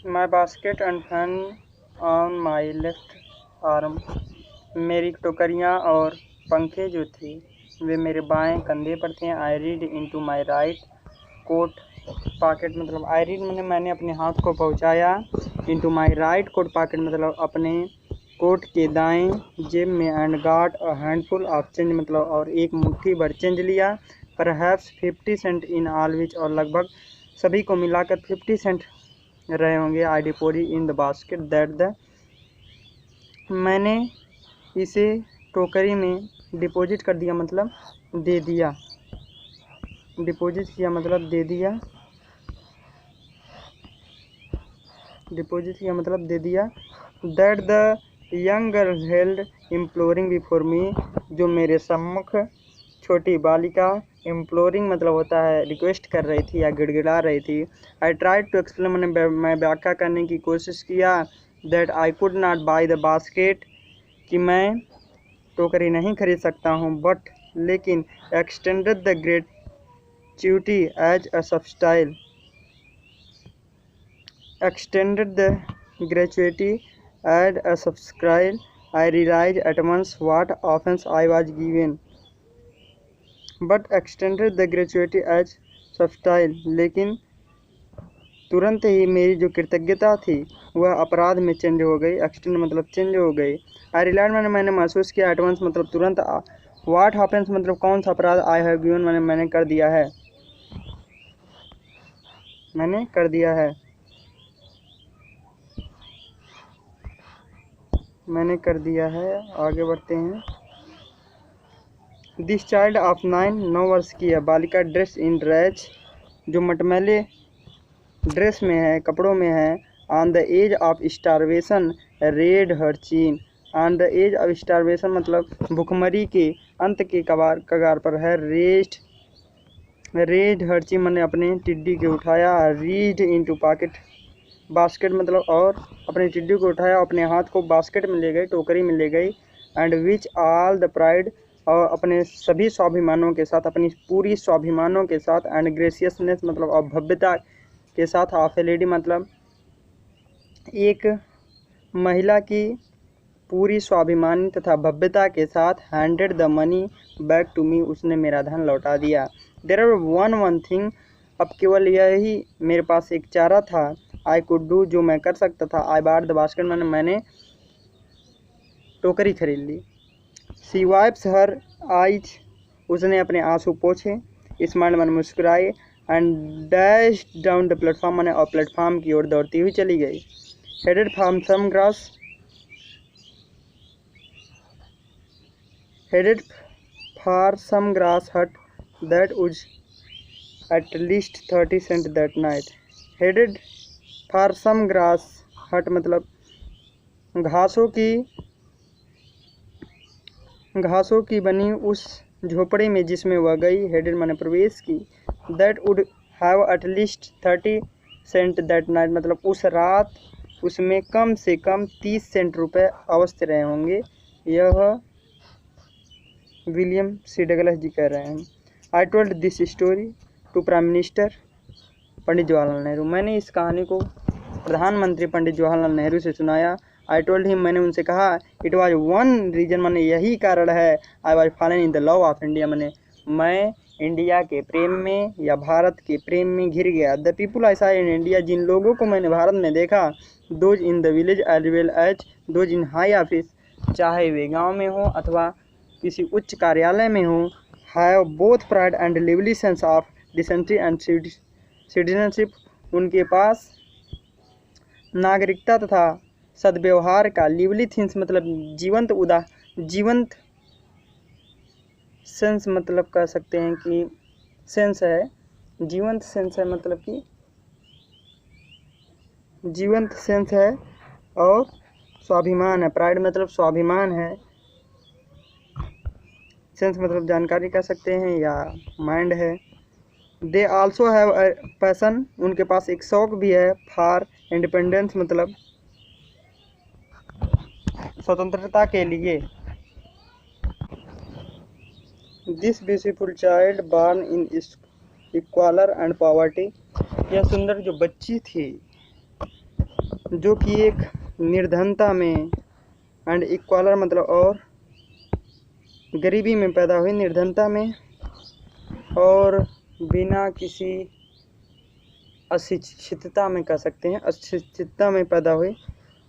My basket and fan on my left arm. मेरी टोकरियाँ और पंखे जो थे वे मेरे बाएं कंधे पर थे। I reached into my right coat pocket मतलब आई रीड मैंने अपने हाथ को पहुंचाया into my right coat pocket मतलब अपने कोट के दाएं जेब में and got a handful of change मतलब और एक मुट्ठी भर चेंज लिया। Perhaps 50 cent in all which और लगभग सभी को मिलाकर 50 सेंट रहे होंगे। I deposit in the basket that the मैंने इसे टोकरी में डिपॉजिट कर दिया मतलब दे दिया। डिपॉजिट किया मतलब दे दिया। डिपॉजिट किया मतलब दे दिया। That the young girl held imploring before me जो मेरे सम्मुख छोटी बालिका इम्प्लोरिंग मतलब होता है रिक्वेस्ट कर रही थी या गिड़गिड़ा रही थी। आई ट्राइड टू एक्सप्लेन मैं व्याख्या करने की कोशिश किया that I could not buy the basket कि मैं टोकरी नहीं खरीद सकता हूँ बट लेकिन extended the gratuity as a substitute extended the gratuity as a subscribe. I realized at once what offense I was given, but extended the gratuity as substyle. लेकिन तुरंत ही मेरी जो कृतज्ञता थी वह अपराध में चेंज हो गई। एक्सटेंड मतलब चेंज हो गई। आई रिलाइज मैंने महसूस किया एटवंस मतलब तुरंत। व्हाट हैपेंस मतलब कौन सा अपराध आई हैव गिवन मैंने कर दिया है। मैंने कर दिया है। मैंने कर दिया है। आगे बढ़ते हैं। दिस चाइल्ड ऑफ 9 वर्ष की है बालिका ड्रेस इन ड्रेस जो मटमैले ड्रेस में है कपड़ों में है। On the edge of starvation रेड हर चीन। On the edge of starvation मतलब भुखमरी के अंत के कगार पर है। रेड हर चीन मैंने अपने टिड्डी के उठाया। रीड इनटू पॉकेट बास्केट मतलब और अपने टिड्डी को उठाया अपने हाथ को बास्केट में ले गई टोकरी में ले गई। And which all the pride और अपने सभी स्वाभिमानों के साथ अपनी पूरी स्वाभिमानों के साथ एंड ग्रेसियसनेस मतलब और भव्यता के साथ ऑफ ए लेडी मतलब एक महिला की पूरी स्वाभिमानी तथा भव्यता के साथ handed the money back to me उसने मेरा धन लौटा दिया। देयर आर वन थिंग अब केवल यही मेरे पास एक चारा था। आई कुड डू जो मैं कर सकता था। आई बार द बास्केट मैंने टोकरी खरीद ली। सी वाइप्स हर आइज उसने अपने आंसू पोछे। स्माइल मैंने मुस्कुराए and dash down the platform मैंने और प्लेटफॉर्म की ओर दौड़ती हुई चली गई। Headed for some grass headed for some grass hut that was at least 30 cent that night. Headed for some grass hut मतलब घासों की बनी उस झोपड़ी में जिसमें वह गई। हेडेड मैंने प्रवेश की। that would have at least 30 cent that night मतलब उस रात उसमें कम से कम 30 सेंट रुपये अवश्य रहे होंगे। यह विलियम सी डगलस जी कह रहे हैं। I told this story to prime minister Pandit Jawaharlal Nehru. मैंने इस कहानी को प्रधानमंत्री पंडित जवाहरलाल नेहरू से सुनाया। आई टोल्ड हिम मैंने उनसे कहा इट वाज वन रीजन मैंने यही कारण है। I was fallen in the love of India मैं इंडिया के प्रेम में या भारत के प्रेम में घिर गया। द पीपुल आई सा इन इंडिया जिन लोगों को मैंने भारत में देखा those in the village as well as those in high office चाहे वे गाँव में हो अथवा किसी उच्च कार्यालय में हो have both pride and lively sense of dysentery and citizenship उनके पास नागरिकता तथा सद्व्यवहार का लिवली थिंस मतलब जीवंत सेंस मतलब कह सकते हैं कि सेंस है जीवंत सेंस है मतलब कि जीवंत सेंस है और स्वाभिमान है। प्राइड मतलब स्वाभिमान है। सेंस मतलब जानकारी कह सकते हैं या माइंड है। They also have a passion उनके पास एक शौक भी है। फॉर इंडिपेंडेंस मतलब स्वतंत्रता के लिए। This beautiful child born in squalor and poverty यह सुंदर जो बच्ची थी जो कि एक निर्धनता में एंड इक्वालर मतलब और गरीबी में पैदा हुई, निर्धनता में और बिना किसी अशिक्षितता में कह सकते हैं, अशिक्षितता में पैदा हुई।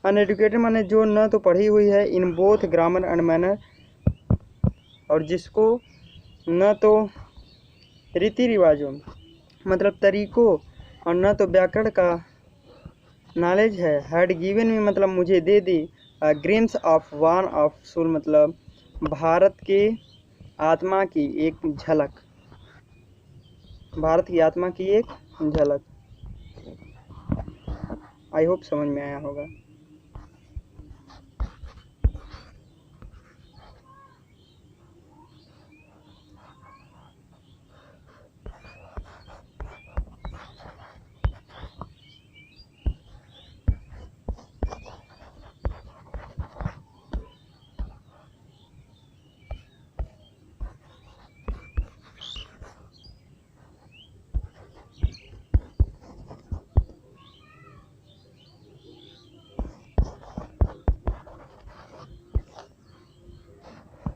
अनएडुकेटेड माने जो न तो पढ़ी हुई है in both grammar and manner, और जिसको न तो रीति रिवाजों मतलब तरीकों और न तो व्याकरण का नॉलेज है। हैड गिवन में मतलब मुझे दे दी। Glimpse of one of soul मतलब भारत के आत्मा की एक झलक, भारत की आत्मा की एक झलक। आई होप समझ में आया होगा।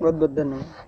बहुत बहुत धन्यवाद।